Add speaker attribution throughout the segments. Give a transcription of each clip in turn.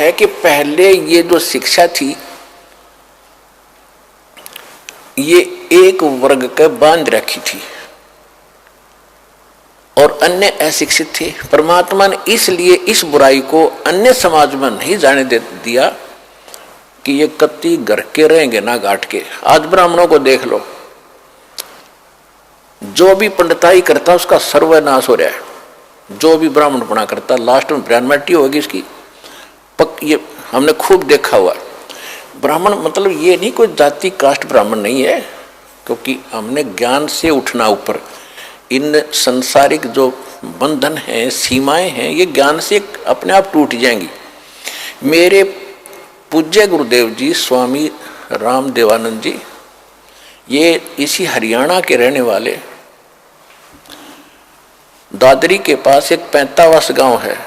Speaker 1: है कि पहले ये जो शिक्षा थी ये एक वर्ग के बांध रखी थी और अन्य अशिक्षित थे। परमात्मा ने इसलिए इस बुराई को अन्य समाज में नहीं जाने दे दिया कि ये कत्ती घर के रहेंगे ना घाट के। आज ब्राह्मणों को देख लो, जो भी पंडिताई करता उसका सर्वनाश हो रहा है। जो भी ब्राह्मण बना करता लास्ट में ब्राह्मणटी होगी इसकी ये हमने खूब देखा हुआ। ब्राह्मण मतलब ये नहीं कोई जाति कास्ट ब्राह्मण नहीं है, क्योंकि हमने ज्ञान से उठना ऊपर। इन संसारिक जो बंधन हैं, सीमाएं हैं, ये ज्ञान से अपने आप टूट जाएंगी। मेरे पूज्य गुरुदेव जी स्वामी राम देवानंद जी, ये इसी हरियाणा के रहने वाले, दादरी के पास एक 45 गांव है।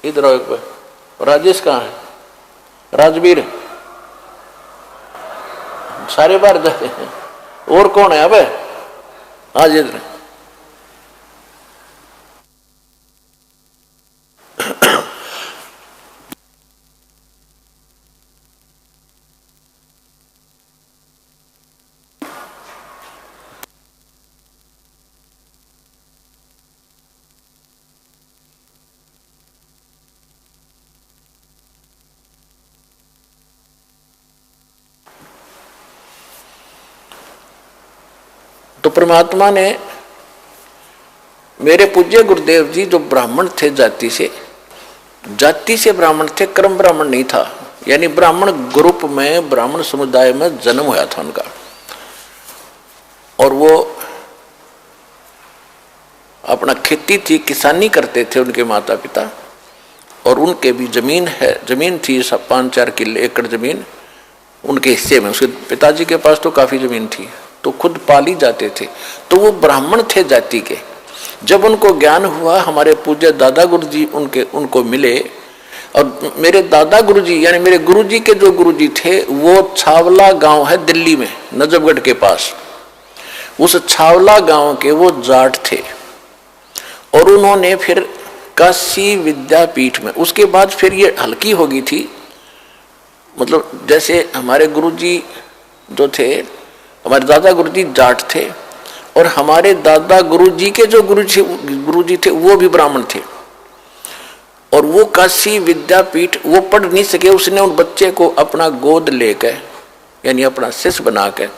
Speaker 1: इधर आओ एक बार। राजेश कहाँ है? राजवीर सारे बार जाते हैं। और कौन है? अब आज इधर तो परमात्मा ने मेरे पूज्य गुरुदेव जी जो ब्राह्मण थे, जाति से ब्राह्मण थे, कर्म ब्राह्मण नहीं था। यानी ब्राह्मण ग्रुप में, ब्राह्मण समुदाय में जन्म हुआ था उनका। और वो अपना खेती थी, किसानी करते थे उनके माता पिता। और उनके भी जमीन थी 5-4 किले एकड़ जमीन उनके हिस्से में। उसके पिताजी के पास तो काफी जमीन थी, तो खुद पाली जाते थे। तो वो ब्राह्मण थे जाति के। जब उनको ज्ञान हुआ, हमारे पूज्य दादा गुरुजी उनको मिले। और मेरे दादा गुरुजी यानी मेरे गुरुजी के जो गुरुजी थे वो छावला गांव है दिल्ली में, नजफगढ़ के पास। उस छावला गांव के वो जाट थे। और उन्होंने फिर काशी विद्यापीठ में, उसके बाद फिर ये हल्की हो गई थी। मतलब जैसे हमारे गुरुजी जो थे, हमारे दादा गुरुजी जाट थे और हमारे दादा गुरुजी के जो गुरुजी थे वो भी ब्राह्मण थे। और वो काशी विद्यापीठ वो पढ़ नहीं सके, उसने उन बच्चे को अपना गोद लेकर यानी अपना शिष्य बना कर